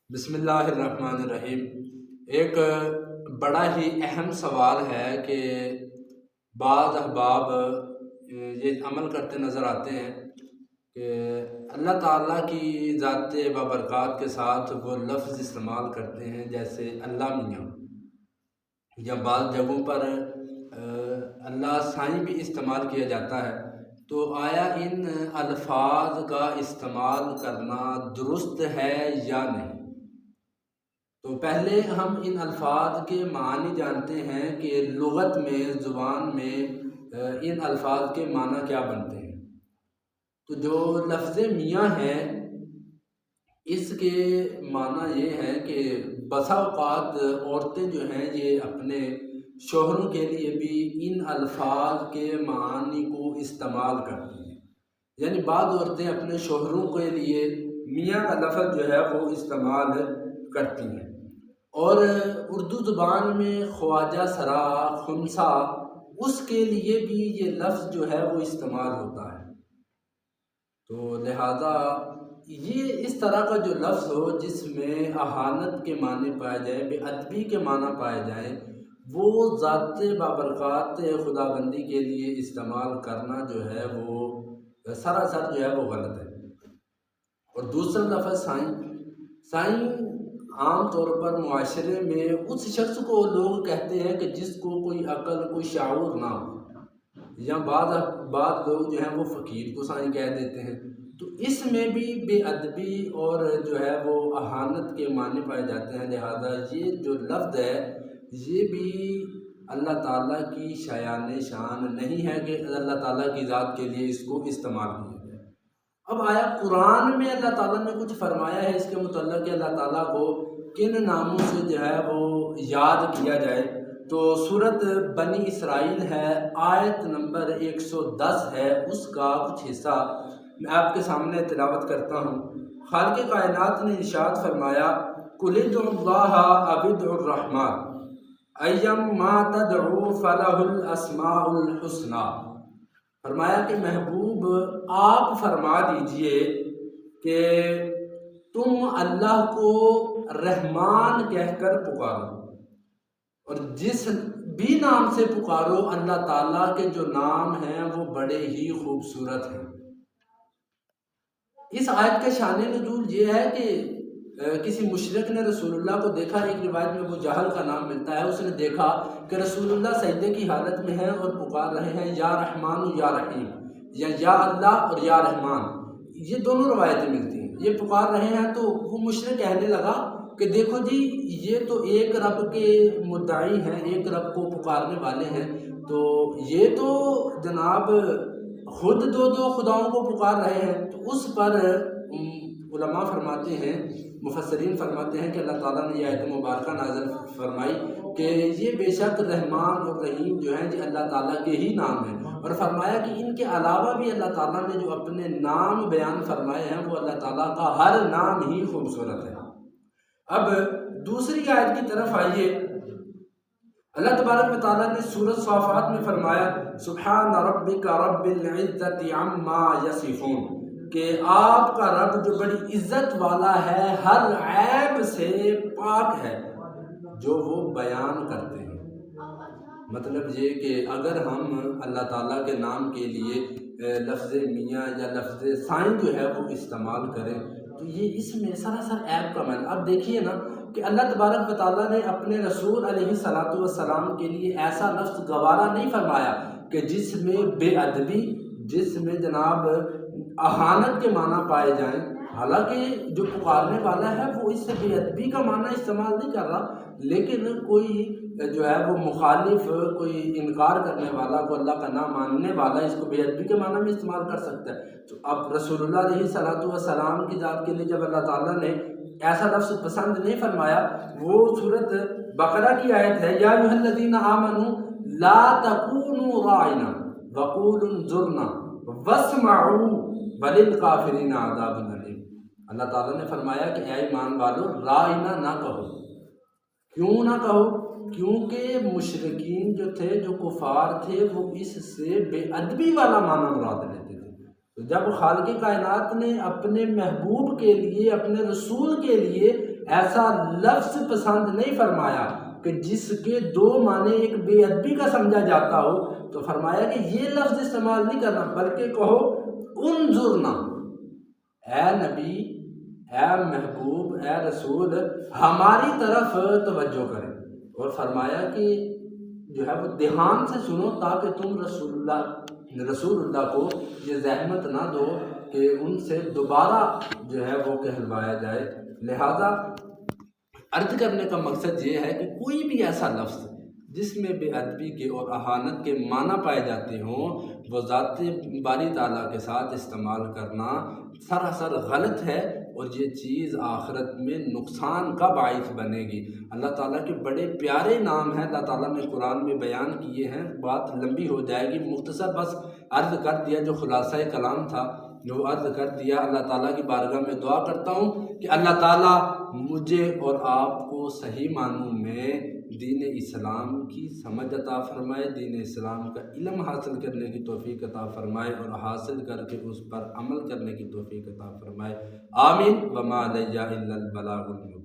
بسم اللہ الرحمن الرحیم۔ ایک بڑا ہی اہم سوال ہے کہ بعض احباب یہ عمل کرتے نظر آتے ہیں کہ اللہ تعالیٰ کی ذات بابرکات کے ساتھ وہ لفظ استعمال کرتے ہیں، جیسے اللہ میاں، یا بعض جگہوں پر اللہ سائیں بھی استعمال کیا جاتا ہے۔ تو آیا ان الفاظ کا استعمال کرنا درست ہے یا نہیں؟ تو پہلے ہم ان الفاظ کے معنی جانتے ہیں کہ لغت میں، زبان میں ان الفاظ کے معنی کیا بنتے ہیں۔ تو جو لفظ میاں ہے، اس کے معنی یہ ہے کہ بسا اوقات عورتیں جو ہیں یہ اپنے شوہروں کے لیے بھی ان الفاظ کے معانی کو استعمال کرتی ہیں، یعنی بعض عورتیں اپنے شوہروں کے لیے میاں کا لفظ جو ہے وہ استعمال کرتی ہیں۔ اور اردو زبان میں خواجہ سرا، خنسا، اس کے لیے بھی یہ لفظ جو ہے وہ استعمال ہوتا ہے۔ تو لہذا یہ اس طرح کا جو لفظ ہو جس میں اہانت کے معنی پائے جائیں، بے ادبی کے معنی پائے جائیں، وہ ذات بابرکات خدا بندی کے لیے استعمال کرنا جو ہے وہ سراسر جو ہے وہ غلط ہے۔ اور دوسرا لفظ سائیں۔ سائیں عام طور پر معاشرے میں اس شخص کو لوگ کہتے ہیں کہ جس کو کوئی عقل، کوئی شعور نہ ہو، یا بعض لوگ جو ہیں وہ فقیر کو سائیں کہہ دیتے ہیں۔ تو اس میں بھی بے ادبی اور جو ہے وہ اہانت کے معنی پائے جاتے ہیں، لہذا یہ جو لفظ ہے یہ بھی اللہ تعالیٰ کی شایان شان نہیں ہے کہ اللہ تعالیٰ کی ذات کے لیے اس کو استعمال کیا جائے۔ اب آیا قرآن میں اللہ تعالیٰ نے کچھ فرمایا ہے اس کے متعلق کہ اللہ تعالیٰ کو کن ناموں سے جو ہے وہ یاد کیا جائے؟ تو سورۃ بنی اسرائیل ہے، آیت نمبر 110 ہے، اس کا کچھ حصہ میں آپ کے سامنے تلاوت کرتا ہوں۔ خالق کائنات نے ارشاد فرمایا، قُلِ ادعوا اللَّهَ أَوِ ادعوا الرَّحْمَٰنَ أَيَّمَّا تَدْعُوا فَلَهُ الْأَسْمَاءُ الْحُسْنَىٰ۔ فرمایا کہ محبوب آپ فرما دیجئے کہ تم اللہ کو رحمان کہہ کر پکارو، اور جس بھی نام سے پکارو اللہ تعالیٰ کے جو نام ہیں وہ بڑے ہی خوبصورت ہیں۔ اس آیت کا شان نزول یہ ہے کہ کسی مشرک نے رسول اللہ کو دیکھا، ایک روایت میں ابو جہل کا نام ملتا ہے، اس نے دیکھا کہ رسول اللہ سجدے کی حالت میں ہیں اور پکار رہے ہیں یا رحمان یا رحیم، یا اللہ اور یا رحمان، یہ دونوں روایتیں ملتی ہیں، یہ پکار رہے ہیں۔ تو وہ مشرک کہنے لگا کہ دیکھو جی، یہ تو ایک رب کے مدعی ہیں، ایک رب کو پکارنے والے ہیں، تو یہ تو جناب خود دو خداؤں کو پکار رہے ہیں۔ تو اس پر علماء فرماتے ہیں، مفسرین فرماتے ہیں کہ اللہ تعالیٰ نے یہ آیت مبارکہ نازل فرمائی کہ یہ بے شک رحمان اور رحیم جو ہیں یہ اللہ تعالیٰ کے ہی نام ہیں، اور فرمایا کہ ان کے علاوہ بھی اللہ تعالیٰ نے جو اپنے نام بیان فرمائے ہیں وہ اللہ تعالیٰ کا ہر نام ہی خوبصورت ہے۔ اب دوسری آیت کی طرف آئیے، اللہ تبارک و تعالیٰ نے سورۃ صافات میں فرمایا، سبحان ربک رب العزت عما یصفون، کہ آپ کا رب جو بڑی عزت والا ہے، ہر عیب سے پاک ہے جو وہ بیان کرتے ہیں۔ مطلب یہ کہ اگر ہم اللہ تعالیٰ کے نام کے لیے لفظ میاں یا لفظ سائیں جو ہے وہ استعمال کریں تو یہ اس میں سراسر عیب کا معنی۔ اب دیکھیے نا کہ اللہ تبارک و تعالیٰ نے اپنے رسول علیہ الصلاۃ والسلام کے لیے ایسا لفظ گوارا نہیں فرمایا کہ جس میں بے ادبی، جس میں جناب اہانت کے معنی پائے جائیں، حالانکہ جو پکارنے والا ہے وہ اس سے بے ادبی کا معنی استعمال نہیں کر رہا، لیکن کوئی جو ہے وہ مخالف، کوئی انکار کرنے والا، کوئی اللہ کا نام ماننے والا اس کو بے ادبی کے معنی میں استعمال کر سکتا ہے۔ تو اب رسول اللہ علیہ الصلاۃ والسلام کی ذات کے لیے جب اللہ تعالیٰ نے ایسا لفظ پسند نہیں فرمایا، وہ سورۃ بقرہ کی آیت ہے، یا ایھا الذین آمنوا لا تکونوا راعنا وقولوا انظرنا واسمعوا وللکافرین عذاب الیم۔ اللہ تعالیٰ نے فرمایا کہ اے ایمان والو، راعنا نہ کہو۔ کیوں نہ کہو؟ کیونکہ مشرکین جو تھے، جو کفار تھے، وہ اس سے بے ادبی والا معنی مراد لیتے تھے۔ تو جب خالق کائنات نے اپنے محبوب کے لیے، اپنے رسول کے لیے ایسا لفظ پسند نہیں فرمایا کہ جس کے دو معنی ایک بے ادبی کا سمجھا جاتا ہو، تو فرمایا کہ یہ لفظ استعمال نہیں کرنا، بلکہ کہو انظرنا، اے نبی، اے محبوب، اے رسول، ہماری طرف توجہ کریں، اور فرمایا کہ جو ہے وہ دھیان سے سنو تاکہ تم رسول اللہ کو یہ زحمت نہ دو کہ ان سے دوبارہ جو ہے وہ کہلوایا جائے۔ لہذا عرض کرنے کا مقصد یہ ہے کہ کوئی بھی ایسا لفظ جس میں بے ادبی کے اور اہانت کے معنی پائے جاتے ہوں، وہ ذات باری تعالیٰ کے ساتھ استعمال کرنا سراسر غلط ہے، اور یہ چیز آخرت میں نقصان کا باعث بنے گی۔ اللہ تعالیٰ کے بڑے پیارے نام ہیں، اللہ تعالیٰ نے قرآن میں بیان کیے ہیں، بات لمبی ہو جائے گی، مختصر بس عرض کر دیا جو خلاصہ کلام تھا جو عرض کر دیا۔ اللہ تعالیٰ کی بارگاہ میں دعا کرتا ہوں کہ اللہ تعالیٰ مجھے اور آپ کو صحیح معنوں میں دین اسلام کی سمجھ عطا فرمائے، دین اسلام کا علم حاصل کرنے کی توفیق عطا فرمائے، اور حاصل کر کے اس پر عمل کرنے کی توفیق عطا فرمائے۔ آمین۔ وما علیہ الا البلاغ المبین۔